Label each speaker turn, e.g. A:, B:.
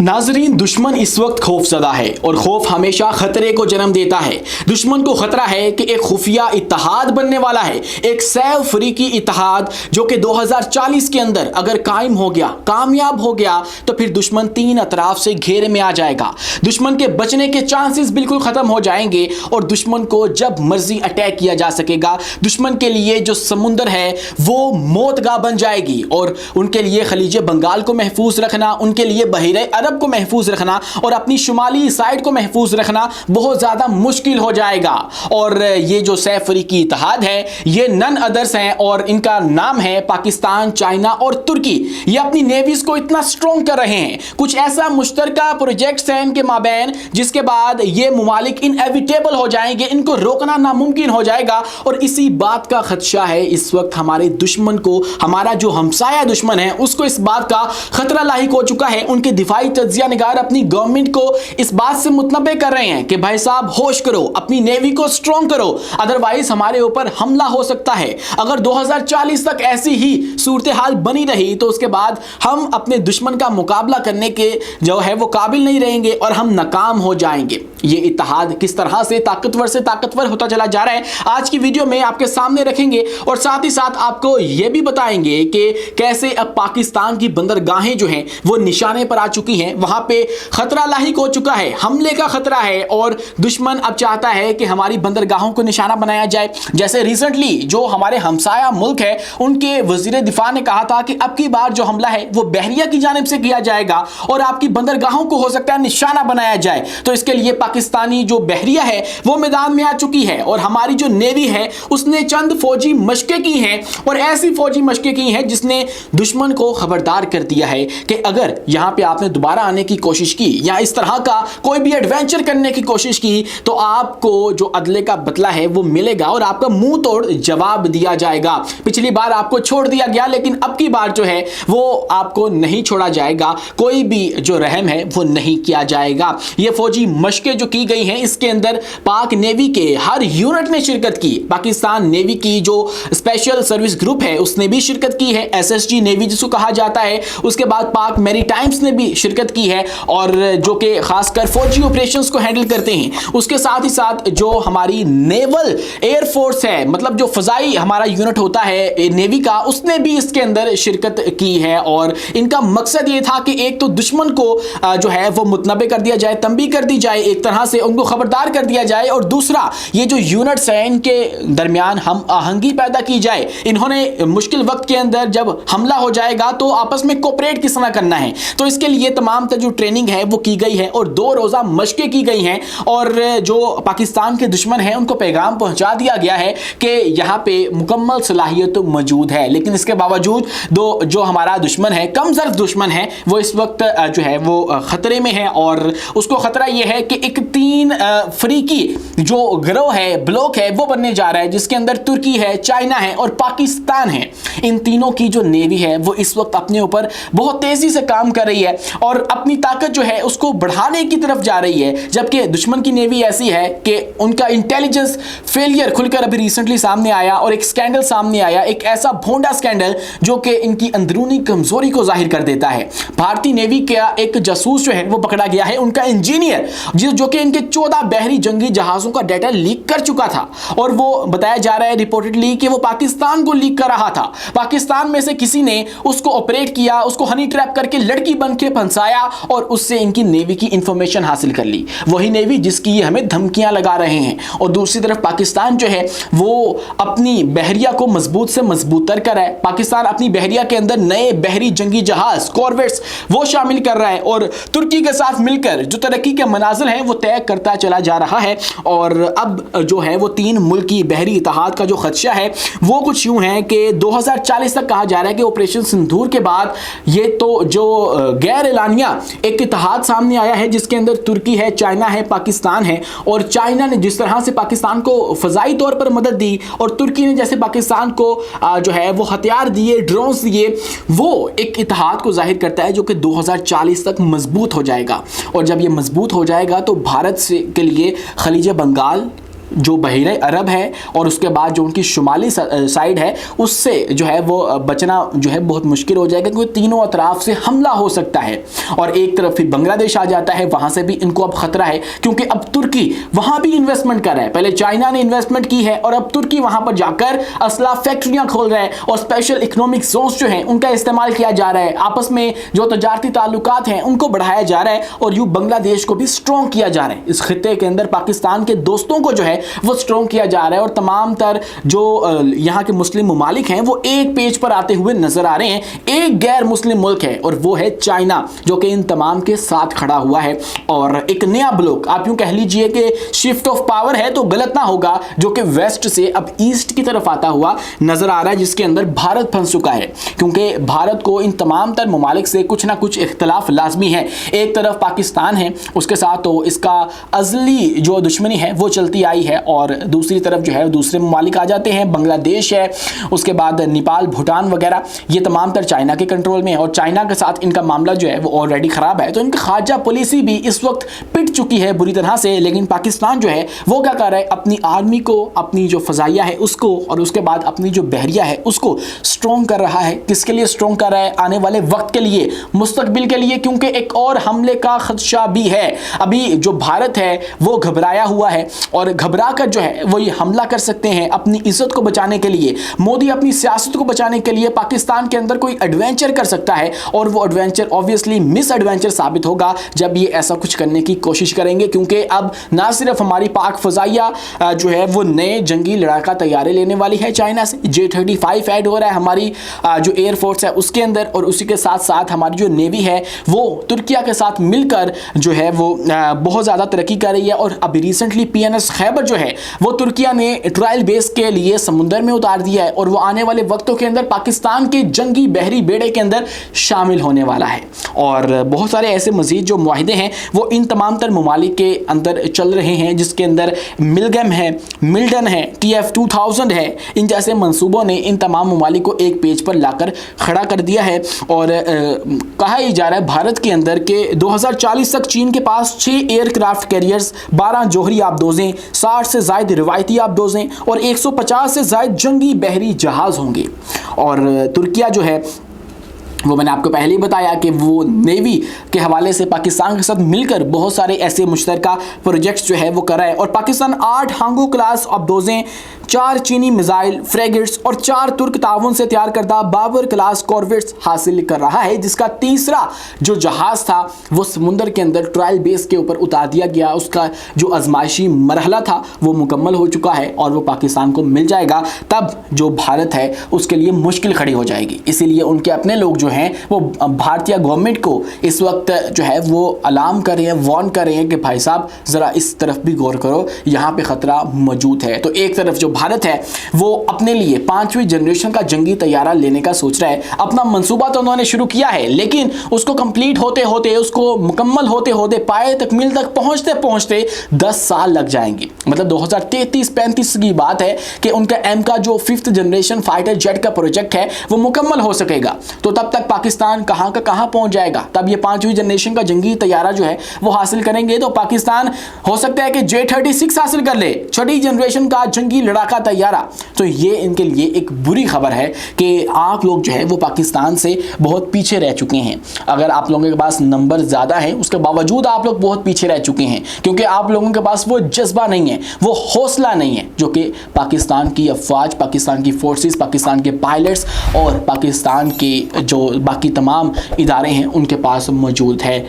A: नाजरीन, दुश्मन इस वक्त खौफजदा है और खौफ हमेशा खतरे को जन्म देता है। दुश्मन को खतरा है कि एक खुफिया इत्तेहाद बनने वाला है, एक सैफ अफ्रीकी इत्तेहाद जो कि 2040 के अंदर अगर कायम हो गया, कामयाब हो गया, तो फिर दुश्मन तीन अतराफ से घेरे में आ जाएगा। दुश्मन के बचने के चांसेस बिल्कुल खत्म हो जाएंगे और दुश्मन को जब मर्जी अटैक किया जा सकेगा। दुश्मन के लिए जो समुंदर है वो मौतगाह बन जाएगी और उनके लिए खलीज बंगाल को महफूज रखना, उनके लिए बहरे अरब को महफूज रखना और अपनी शुमाली साइड को महफूज रखना बहुत ज्यादा मुश्किल हो जाएगा। और ये जो सैफ अफ्रीकी इत्तेहाद है ये नन अदर्स हैं और इनका नाम है पाकिस्तान, चाइना और तुर्की। ये अपनी नेवीज को इतना स्ट्रॉन्ग कर रहे हैं, कुछ ऐसा मुश्तरका प्रोजेक्ट्स हैं इनके माबैन जिसके बाद ये मुमालिक इनएविटेबल हो जाएंगे, इनको रोकना नामुमकिन हो जाएगा। और इसी बात का खदशा है इस वक्त हमारे दुश्मन को, हमारा जो हमसाया दुश्मन है उसको इस बात का खतरा लाहिक हो चुका है। उनके दिफाई तज्जिया निगार अपनी गवर्नमेंट को इस बात से मुतनबे कर रहे हैं कि भाई साहब होश करो, अपनी नेवी को स्ट्रॉन्ग करो, अदरवाइज हमारे ऊपर हमला हो सकता है। अगर 2040 तक ऐसी ही सूरत हाल बनी रही तो उसके बाद हम अपने दुश्मन का मुकाबला करने के जो है वो काबिल नहीं रहेंगे और हम नाकाम हो जाएंगे। ये इत्तेहाद किस तरह से ताकतवर होता चला जा रहा है आज की वीडियो में आपके सामने रखेंगे और साथ ही साथ आपको यह भी बताएंगे कि कैसे अब पाकिस्तान की बंदरगाहें जो हैं वो निशाने पर आ चुकी हैं, वहां पे खतरा लाहिक हो चुका है, हमले का खतरा है और दुश्मन अब चाहता है कि हमारी बंदरगाहों को निशाना बनाया जाए। जैसे रिसेंटली जो हमारे हमसाया मुल्क है उनके वजीर दिफा ने कहा था कि अब की बार जो हमला है वो बहरिया की जानिब से किया जाएगा और आपकी बंदरगाहों को हो सकता है निशाना बनाया जाए। तो इसके लिए पाकिस्तानी जो बहरिया है वो मैदान में आ चुकी है और हमारी जो नेवी है उसने चंद फौजी मशकें की हैं और ऐसी फौजी मशकें की हैं जिसने दुश्मन को खबरदार कर दिया है कि अगर यहां पे आपने दोबारा आने की कोशिश की या इस तरह का कोई भी एडवेंचर करने की कोशिश की तो आपको जो अदले का बदला है वो मिलेगा और आपका मुंह तोड़ जवाब दिया जाएगा। पिछली बार आपको छोड़ दिया गया लेकिन अब की बार जो है वो आपको नहीं छोड़ा जाएगा, कोई भी जो रहम है वो नहीं किया जाएगा। ये फौजी मशकें जो की गई हैं इसके अंदर पाक नेवी के हर यूनिट ने शिरकत की। पाकिस्तान नेवी की जो स्पेशल सर्विस ग्रुप है उसने भी शिरकत की है, एसएसजी नेवी जिसको कहा जाता है। उसके बाद पाक मैरीटाइम्स ने भी शिरकत की है और जो कि खासकर फौजी ऑपरेशंस को हैंडल करते हैं। उसके साथ ही साथ जो हमारी नेवल एयरफोर्स है, मतलब जो फजाई हमारा यूनिट होता है नेवी का, उसने भी इसके अंदर शिरकत की है और इनका मकसद ये था कि एक तो दुश्मन को जो है वो मुतनबे कर दिया जाए, तंबी कर दी जाए, एक तरह से उनको खबरदार कर दिया जाए और दूसरा ये जो यूनिट्स हैं इनके दरमियान हम आहंगी पैदा की जाए। इन्होंने मुश्किल वक्त के अंदर जब हमला हो जाएगा तो आपस में कोऑपरेट किस तरह करना है, तो इसके लिए तमाम जो ट्रेनिंग है वो की गई है और 2 रोजा मशकें की गई हैं और जो पाकिस्तान के दुश्मन हैं उनको पैगाम पहुंचा दिया गया है कि यहाँ पे मुकम्मल सलाहियत मौजूद है। लेकिन इसके बावजूद जो हमारा दुश्मन है, कमजोर दुश्मन है, वो इस वक्त जो है वो खतरे में है और उसको खतरा ये है कि एक 3 अफ्रीकी जो गिरोह है, ब्लॉक है, वो बनने जा रहा है जिसके अंदर तुर्की है, चाइना है और पाकिस्तान है। इन तीनों की जो नेवी है वो इस वक्त अपने ऊपर बहुत तेजी से काम कर रही है और अपनी ताकत जो है उसको बढ़ाने की तरफ जा रही है, जबकि दुश्मन की नेवी ऐसी है कि उनका इंटेलिजेंस फेलियर खुलकर अभी रिसेंटली सामने आया और एक स्कैंडल सामने आया, एक ऐसा भोंडा स्कैंडल जो कि इनकी अंदरूनी कमजोरी को जाहिर कर देता है। भारतीय नेवी का एक जासूस जो है वो पकड़ा गया है, उनका इंजीनियर जो कि इनके 14 बहरी जंगी जहाजों का डाटा लीक कर चुका था और वो बताया जा रहा है रिपोर्टेडली कि वो पाकिस्तान को लीक कर रहा था। पाकिस्तान में से किसी ने उसको ऑपरेट किया, उसको हनी ट्रैप करके लड़की बन के फंसाया और उससे इनकी नेवी की इंफॉर्मेशन हासिल कर ली। वही नेवी जिसकी ये हमें धमकियां लगा रहे हैं और दूसरी तरफ पाकिस्तान जो है वो अपनी बहरिया को मजबूत से मजबूतर कर रहा है। पाकिस्तान अपनी बहरिया के अंदर नए बहरी जंगी जहाज कॉर्वेट्स वो शामिल कर रहा है और तुर्की के साथ मिलकर जो तरक्की के मनाजिल हैं वो तय करता चला जा रहा है। और अब जो है वो 3 मुल्क की बहरी इत्तेहाद का जो खदशा है वो कुछ यूं है कि 2040 तक कहा जा रहा है कि ऑपरेशन सिंदूर के बाद ये तो जो गैर एलानिया एक इत्तेहाद सामने आया है जिसके अंदर तुर्की है, चाइना है, पाकिस्तान है और चाइना ने जिस तरह से पाकिस्तान को फजाई तौर पर मदद दी और तुर्की ने जैसे पाकिस्तान को जो है वो हथियार दिए, ड्रोन्स दिए, वो एक इत्तेहाद को जाहिर करता है जो कि 2040 तक मजबूत हो जाएगा। और जब ये मजबूत हो जाएगा तो भारत से के लिए खलीज बंगाल जो बहीरे अरब है और उसके बाद जो उनकी शुमाली साइड है उससे जो है वो बचना जो है बहुत मुश्किल हो जाएगा, क्योंकि तीनों अतराफ से हमला हो सकता है। और एक तरफ फिर बांग्लादेश आ जाता है, वहां से भी इनको अब खतरा है, क्योंकि अब तुर्की वहां भी इन्वेस्टमेंट कर रहा है। पहले चाइना ने इन्वेस्टमेंट की है और अब तुर्की वहां पर जाकर असला फैक्ट्रियां खोल रहा है और स्पेशल इकोनॉमिक जोन्स जो हैं उनका इस्तेमाल किया जा रहा है। आपस में जो तजारती ताल्लुकात हैं उनको बढ़ाया जा रहा है और यूं बांग्लादेश को भी स्ट्रॉन्ग किया जा रहा है। इस खित्ते के अंदर पाकिस्तान के दोस्तों को जो है वो स्ट्रॉन्ग किया जा रहा है और तमाम तर जो यहाँ के मुस्लिम ममालिक हैं वो एक पेज पर आते हुए नजर आ रहे हैं। एक गैर मुस्लिम मुल्क है और वो है चाइना, जो कि इन तमाम के साथ खड़ा हुआ है। और एक नया ब्लॉक आप यूं कह लीजिए कि शिफ्ट ऑफ पावर है तो गलत ना होगा, जो कि वेस्ट से अब ईस्ट की तरफ आता हुआ नजर आ रहा है, जिसके अंदर भारत फंस चुका है। क्योंकि भारत को इन तमाम तर ममालिक से कुछ ना कुछ इख्तलाफ लाजमी है। एक तरफ पाकिस्तान है, उसके साथ तो इसका अजली जो दुश्मनी है वो चलती आई है, और दूसरी तरफ जो है दूसरे ममालिक आ जाते हैं, बांग्लादेश है, उसके बाद नेपाल, भूटान वगैरह, ये तमाम तर चाइना के कंट्रोल में है और चाइना के साथ इनका मामला जो है वो ऑलरेडी खराब है। तो इनकी खारजा पॉलिसी भी इस वक्त पिट चुकी है बुरी तरह से। लेकिन पाकिस्तान जो है वो क्या कर रहा है, अपनी आर्मी को, अपनी जो फजाइया है उसको, और उसके बाद अपनी जो बहरिया है उसको स्ट्रॉन्ग कर रहा है। किसके लिए स्ट्रॉन्ग कर रहा है? आने वाले वक्त के लिए, मुस्तकबिल के लिए, क्योंकि एक और हमले का खदशा भी है। अभी जो भारत है वो घबराया हुआ है और घबरा कर जो है वो ये हमला कर सकते हैं अपनी इज्जत को बचाने के लिए। मोदी अपनी सियासत को बचाने के लिए पाकिस्तान के अंदर कोई एडवेंचर कर सकता है और वो एडवेंचर ऑब्वियसली मिस एडवेंचर साबित होगा जब ये ऐसा कुछ करने की कोशिश करेंगे। क्योंकि अब ना सिर्फ हमारी पाक फजाइया जो है वो नए जंगी लड़ाका तैयारी लेने वाली है चाइना से, J-35 ऐड हो रहा है हमारी जो एयरफोर्स है उसके अंदर, और उसी के साथ साथ हमारी जो नेवी है वो तुर्किया के साथ मिलकर जो है वो बहुत ज़्यादा तरक्की कर रही है। और अभी रिसेंटली PNS खैबर जो है वो तुर्किया ने ट्रायल बेस के लिए समुंदर में उतार दिया है और वो आने वाले वक्तों के अंदर पाकिस्तान के जंगी बहरी बेड़े के अंदर शामिल होने वाला है। और बहुत सारे ऐसे मजीद जो मुआहिदे हैं वो इन तमाम तर ममालिक के अंदर चल रहे हैं, जिसके अंदर मिलगम है, मिल्टन है, TF-2000 है। इन जैसे मंसूबों ने इन तमाम ममालिक को एक पेज पर लाकर खड़ा कर दिया है। और कहा ही जा रहा है भारत के अंदर के 2040 तक चीन के पास 6 एयरक्राफ्ट कैरियर्स, 12 जोहरी आबदोजें, 60 से ज़ायद रिवायती आबदोजें और 150 से ज़ायद जंगी बहरी जहाज़ होंगे। और तुर्किया जो है वो मैंने आपको पहले ही बताया कि वो नेवी के हवाले से पाकिस्तान के साथ मिलकर बहुत सारे ऐसे मुश्तरका प्रोजेक्ट्स जो है वो कर रहा है। और पाकिस्तान 8 हांगो क्लास आबदोजें, 4 चीनी मिसाइल फ्रेगेट्स और 4 तुर्क ताउन से तैयार करदा बाबर क्लास कॉर्वेट्स हासिल कर रहा है, जिसका तीसरा जो जहाज़ था वो समुंदर के अंदर ट्रायल बेस के ऊपर उतार दिया गया। उसका जो आजमाइशी मरहला था वो मुकम्मल हो चुका है और वो पाकिस्तान को मिल जाएगा। तब जो भारत है उसके लिए मुश्किल खड़ी हो जाएगी। इसीलिए उनके अपने लोग जो हैं वो भारतीय गवर्नमेंट को इस वक्त जो है वो अलार्म कर रहे हैं, वार्न कर रहे हैं कि भाई साहब ज़रा इस तरफ भी गौर करो, यहाँ पे ख़तरा मौजूद है। तो एक तरफ जो भारत है वो अपने लिए 5वीं जनरेशन का जंगी तैयारा लेने का सोच रहा है। अपना मंसूबा तो उन्होंने शुरू किया है, लेकिन उसको कंप्लीट होते होते, उसको मुकम्मल होते होते, पाए तकमील तक पहुँचते पहुँचते 10 साल लग जाएंगे। मतलब 2033-35 की बात है कि उनका एम का जो 5th जनरेशन फाइटर जेट का प्रोजेक्ट है वो मुकम्मल हो सकेगा। तो तब तक पाकिस्तान कहां का कहां पहुंच जाएगा। तब ये 5वीं जनरेशन का जंगी तैयारा जो है वो हासिल करेंगे तो पाकिस्तान हो सकता है कि J-36 हासिल कर ले, 6ठी जनरेशन का जंगी लड़ाका तैयारा। तो ये इनके लिए एक बुरी खबर है कि आप लोग जो है वो पाकिस्तान से बहुत पीछे रह चुके हैं। अगर आप लोगों के पास नंबर ज़्यादा है उसके बावजूद आप लोग बहुत पीछे रह चुके हैं, क्योंकि आप लोगों के पास वो जज्बा नहीं है, वो हौसला नहीं है जो कि पाकिस्तान की अफवाज, पाकिस्तान की फोर्सेस, पाकिस्तान के पायलट्स और पाकिस्तान के जो बाकी तमाम इदारे हैं उनके पास मौजूद है।